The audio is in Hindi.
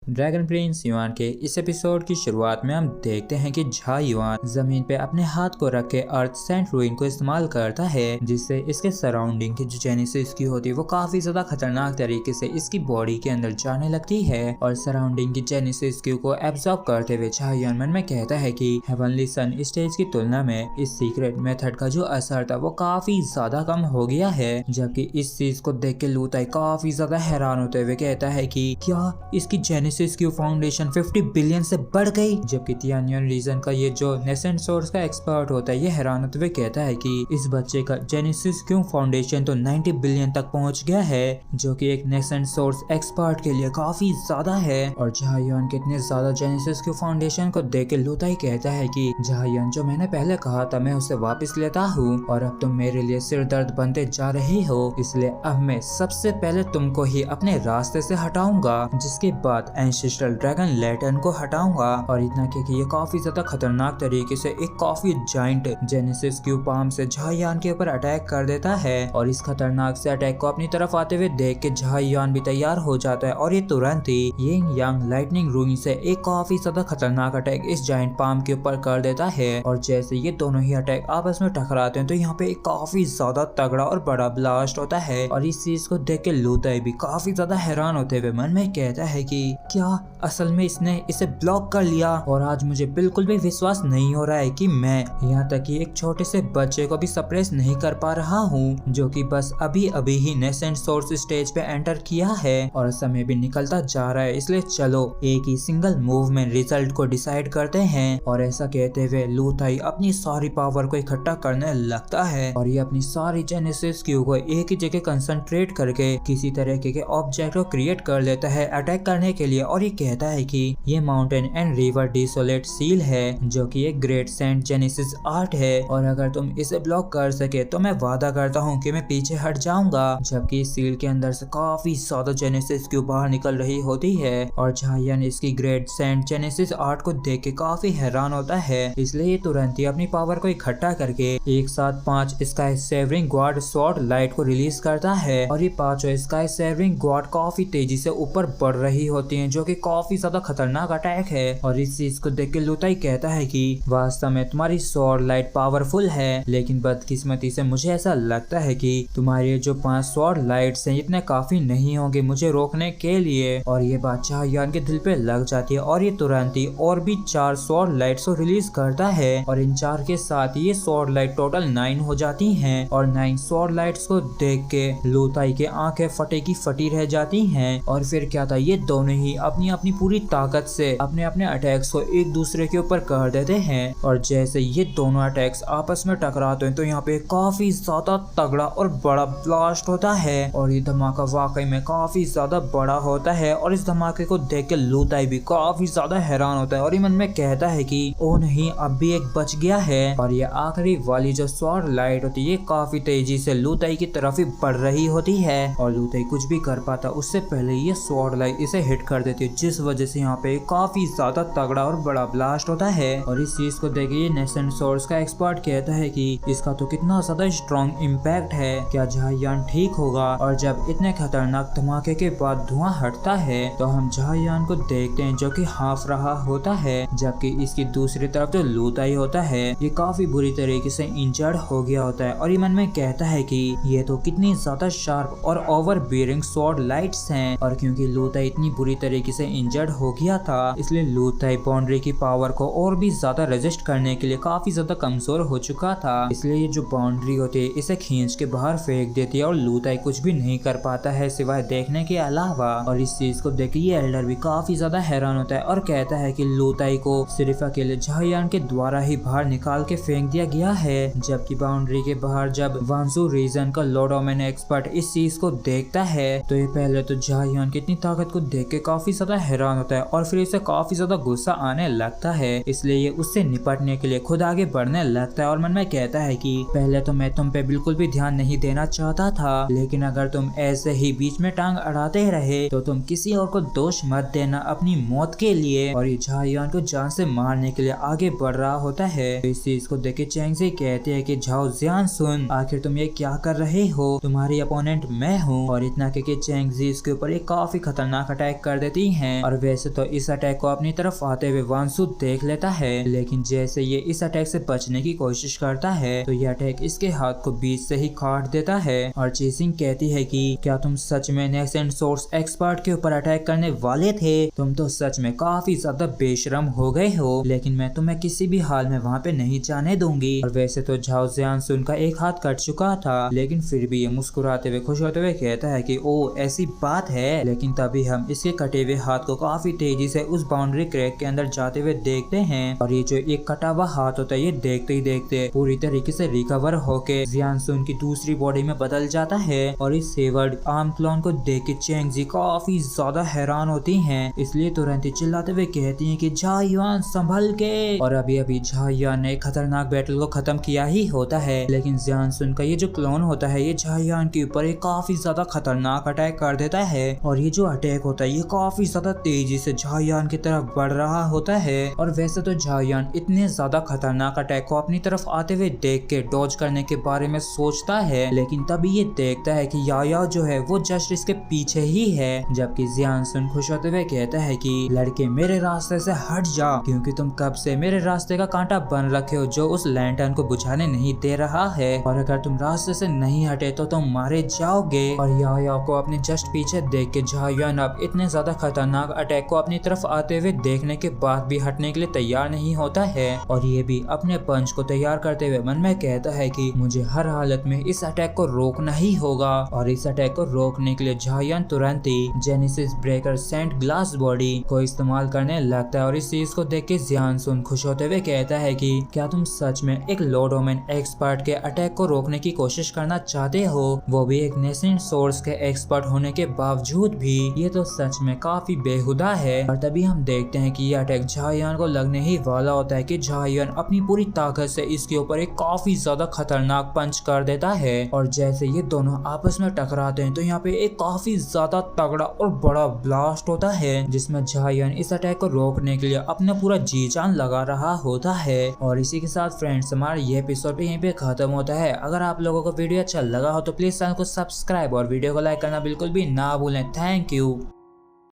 ड्रैगन प्रिंस युआन के इस एपिसोड की शुरुआत में हम देखते हैं कि झा युआन जमीन पे अपने हाथ को रख के अर्थ सेंट रूइन को इस्तेमाल करता है, जिससे इसके सराउंडिंग की जो जेनेसिस क्यू होती है वो काफी ज्यादा खतरनाक तरीके से इसकी बॉडी के अंदर जाने लगती है और सराउंडिंग की जेनेसिस क्यू को एब्जॉर्ब करते हुए झा युआन मन में कहता है कि हेवनली सन स्टेज की तुलना में इस सीक्रेट मेथड का जो असर था वो काफी ज्यादा कम हो गया है। जबकि इस चीज को देख के लूताई काफी ज्यादा हैरान होते हुए कहता है कि क्या इसकी जेनेसिस क्यू फाउंडेशन 50 बिलियन से बढ़ गई। जबकि तियानियन रीजन का ये जो नेसेंट सोर्स का एक्सपर्ट होता है ये हैरान होते हुए कहता है कि इस बच्चे का जेनेसिस क्यू फाउंडेशन तो 90 बिलियन तक पहुंच गया है, जो कि एक नेसेंट सोर्स एक्सपर्ट के लिए काफी ज्यादा है। और झा युआन के इतने ज्यादा जेनेसिस क्यू फाउंडेशन को देख के लूताई कहता है कि झा युआन जो मैंने पहले कहा था मैं उसे वापस लेता हूँ और अब तुम मेरे लिए सिर दर्द बनते जा रही हो, इसलिए अब मैं सबसे पहले तुमको ही अपने रास्ते से हटाऊंगा, जिसके बाद एंसेस्ट्रल ड्रैगन लैटर्न को हटाऊंगा। और इतना कि ये काफी ज्यादा खतरनाक तरीके से एक काफी जाइंट जेनेसिस क्यू पाम से झा युआन के ऊपर अटैक कर देता है। और इस खतरनाक से अटैक को अपनी तरफ आते हुए देख के झा युआन भी तैयार हो जाता है और ये तुरंत ही यिंग यांग लाइटनिंग रूनी से एक काफी ज्यादा खतरनाक अटैक इस जाइंट पाम के ऊपर कर देता है। और जैसे ये दोनों ही अटैक आपस में टकराते हैं तो यहाँ पे एक काफी ज्यादा तगड़ा और बड़ा ब्लास्ट होता है। और इस चीज को देख के लूताई भी काफी ज्यादा हैरान होते हुए मन में कहता है कि क्या असल में इसने इसे ब्लॉक कर लिया। और आज मुझे बिल्कुल भी विश्वास नहीं हो रहा है कि मैं यहाँ तक कि एक छोटे से बच्चे को भी सप्रेस नहीं कर पा रहा हूँ, जो कि बस अभी अभी ही नेसेंट सोर्स स्टेज पे एंटर किया है और समय भी निकलता जा रहा है, इसलिए चलो एक ही सिंगल मूव में रिजल्ट को डिसाइड करते हैं। और ऐसा कहते हुए लूताई अपनी सारी पावर को इकट्ठा करने लगता है और ये अपनी सारी जेनेसिस क्यू को एक ही जगह कंसंट्रेट करके किसी तरह के ऑब्जेक्ट को क्रिएट कर लेता है अटैक करने के लिए। और ये कहता है कि ये mountain and river desolate seal है, जो कि एक ग्रेट सेंट जेनेसिस आर्ट है, और अगर तुम इसे ब्लॉक कर सके तो मैं वादा करता हूँ कि मैं पीछे हट जाऊंगा। जबकि इस सील के अंदर से काफी ज्यादा जेनेसिस क्यू बाहर निकल रही होती है और झा युआन इसकी ग्रेट सेंट जेनेसिस आर्ट को देख के काफी हैरान होता है, इसलिए ये तुरंत ही अपनी पावर को इकट्ठा करके एक साथ 5 sky savouring God sword light को रिलीज करता है। और ये 5 स्काई सेवरिंग गॉड काफी तेजी से ऊपर बढ़ रही होती हैं, जो कि काफी ज्यादा खतरनाक अटैक है। और इस चीज को देख के लूताई कहता है कि वास्तव में तुम्हारी स्वॉर्ड लाइट पावरफुल है, लेकिन बदकिस्मती से मुझे ऐसा लगता है कि तुम्हारे जो 5 स्वॉर्ड लाइट्स हैं इतने काफी नहीं होंगे मुझे रोकने के लिए। और ये बात झा युआन के दिल पे लग जाती है और ये तुरंत ही और भी 4 स्वॉर्ड लाइट्स को रिलीज करता है और इन 4 के साथ ये स्वॉर्ड लाइट टोटल 9 हो जाती हैं। और 9 स्वॉर्ड लाइट्स को देख के लूताई के आंखें फटे की फटी रह जाती हैं। और फिर क्या था, ये दोनों ही अपनी अपनी पूरी ताकत से अपने अपने अटैक्स को एक दूसरे के ऊपर कर देते हैं। और जैसे ये दोनों अटैक्स आपस में टकराते हैं तो यहाँ पे काफी ज्यादा तगड़ा और बड़ा ब्लास्ट होता है और ये धमाका वाकई में काफी ज्यादा बड़ा होता है। और इस धमाके को देख के लूताई भी काफी ज्यादा हैरान होता है और ये मन में कहता है कि ओ नहीं, अब भी एक बच गया है। और ये आखिरी वाली जो स्वॉर्ड लाइट होती है ये काफी तेजी से लूताई की तरफ ही बढ़ रही होती है और लूताई कुछ भी कर पाता उससे पहले ये स्वॉर्ड लाइट इसे हिट कर देती है, जिस वजह से यहाँ पे काफी ज्यादा तगड़ा और बड़ा ब्लास्ट होता है। और इस चीज को देख ये नेसेंट सोर्स का एक्सपर्ट कहता है कि इसका तो कितना ज्यादा स्ट्रॉन्ग इम्पैक्ट है, क्या झा युआन ठीक होगा। और जब इतने खतरनाक धमाके के बाद धुआं हटता है तो हम झा युआन को देखते हैं जो कि हाफ रहा होता है, जबकि इसकी दूसरी तरफ जो लूताई होता है ये काफी बुरी तरीके से इंजर्ड हो गया होता है। और ये मन में कहता है कि ये तो कितनी ज्यादा शार्प और ओवर बियरिंग स्वॉर्ड लाइट्स हैं। और क्योंकि लूताई इतनी बुरी तरीके से इंजर्ड हो गया था इसलिए लूताई बाउंड्री की पावर को और भी ज्यादा रेजिस्ट करने के लिए काफी ज्यादा कमजोर हो चुका था, इसलिए ये जो बाउंड्री होती है इसे खींच के बाहर फेंक देती है और लूताई कुछ भी नहीं कर पाता है सिवाय देखने के अलावा। और इस चीज को देख ये एल्डर भी काफी ज्यादा हैरान होता है और कहता है कि लूताई को सिर्फ अकेले झा युआन के द्वारा ही बाहर निकाल के फेंक दिया गया है। जबकि बाउंड्री के बाहर जब वांसू रीजन का लॉर्ड डोमेन एक्सपर्ट इस चीज को देखता है तो ये पहले तो झा युआन की इतनी ताकत को देख के काफी ज्यादा हैरान होता है और फिर इसे काफी ज्यादा गुस्सा आने लगता है, इसलिए ये उससे निपटने के लिए खुद आगे बढ़ने लगता है और मन में कहता है कि पहले तो मैं तुम पे बिल्कुल भी ध्यान नहीं देना चाहता था, लेकिन अगर तुम ऐसे ही बीच में टांग अड़ाते रहे तो तुम किसी और को दोष मत देना अपनी मौत के लिए। और ये झा युआन को जान से मारने के लिए आगे बढ़ रहा होता है। तो इस चीज को देख के चैंगजी कहते हैं कि झाओ जियान सुन, आखिर तुम ये क्या कर रहे हो, तुम्हारी अपोनेंट मैं हूँ। और इतना कि चैंगजी इसके ऊपर एक काफी खतरनाक अटैक कर देती होती हैं। और वैसे तो इस अटैक को अपनी तरफ आते हुए वांसु देख लेता है, लेकिन जैसे ये इस अटैक से बचने की कोशिश करता है तो ये अटैक इसके हाथ को बीच से ही काट देता है। और चेसिंग कहती है कि क्या तुम सच में नेसेंट सोर्स एक्सपर्ट के ऊपर अटैक करने वाले थे? तुम तो सच में काफी ज्यादा बेशरम हो गए हो, लेकिन मैं तुम्हें किसी भी हाल में वहाँ पे नहीं जाने दूंगी। और वैसे तो झाओ जियानसुन का एक हाथ कट चुका था, लेकिन फिर भी ये मुस्कुराते हुए खुश होते हुए कहता है कि ओ ऐसी बात है। लेकिन तभी हम इसके कटे हुए हाथ को काफी तेजी से उस बाउंड्री क्रैक के अंदर जाते हुए देखते हैं। और ये जो एक कटा हुआ हाथ होता है ये देखते ही देखते पूरी तरीके से रिकवर होके जियानसुन की दूसरी बॉडी में बदल जाता है। और इस सेवर्ड आर्म क्लोन को देख के चेंगजी काफी ज्यादा हैरान होती हैं, इसलिए तुरंत ही चिल्लाते हुए कहती हैं कि झायुआन संभल के। और अभी अभी झायुआन ने खतरनाक बैटल को खत्म किया ही होता है, लेकिन जियानसुन का ये जो क्लोन होता है ये झायुआन के ऊपर एक काफी ज्यादा खतरनाक अटैक कर देता है। और ये जो अटैक होता है ये काफी ज्यादा तेजी से झायुआन की तरफ बढ़ रहा होता है। और वैसे तो झायुआन इतने ज्यादा खतरनाक अटैक को अपनी तरफ आते हुए देख के डॉज करने के बारे में सोचता है, लेकिन तभी ये देखता है कि याया जो है वो जस्ट इसके पीछे ही है। जबकि जियानसुन खुश होते हुए कहता है कि लड़के मेरे रास्ते से हट जा, क्योंकि तुम कब से मेरे रास्ते का कांटा बन रखे हो जो उस लैंटर्न को बुझाने नहीं दे रहा है। और अगर तुम रास्ते से नहीं हटे तो तुम मारे जाओगे। और याया को अपने जस्ट पीछे देख के झायुआन अब इतने ज्यादा खतरनाक अटैक को अपनी तरफ आते हुए देखने के बाद भी हटने के लिए तैयार नहीं होता है। और ये भी अपने पंच को तैयार करते हुए मन में कहता है कि मुझे हर हालत में इस अटैक को रोकना ही होगा। और इस अटैक को रोकने के लिए झायुआन तुरंत ही genesis breaker saint glass body को इस्तेमाल करने लगता है। और इस चीज को देख के जियानसुन खुश होते हुए कहता है कि क्या तुम सच में एक लो डोमेन एक्सपर्ट के अटैक को रोकने की कोशिश करना चाहते हो, वो भी एक नेसेंट सोर्स के एक्सपर्ट होने के बावजूद भी? ये तो सच में काफी बेहुदा है। और तभी हम देखते हैं कि ये अटैक झायुआन को लगने ही वाला होता है कि झायुआन अपनी पूरी ताकत से इसके ऊपर एक काफी ज्यादा खतरनाक पंच कर देता है। और जैसे ये दोनों आपस में टकराते हैं तो यहाँ पे एक काफी ज्यादा तगड़ा और बड़ा ब्लास्ट होता है, जिसमें झायुआन इस अटैक को रोकने के लिए अपना पूरा जी जान लगा रहा होता है। और इसी के साथ फ्रेंड्स हमारा ये एपिसोड भी यहीं पे खत्म होता है। अगर आप लोगों को वीडियो अच्छा लगा हो तो प्लीज चैनल को सब्सक्राइब और वीडियो को लाइक करना बिल्कुल भी ना भूलें। Thank you.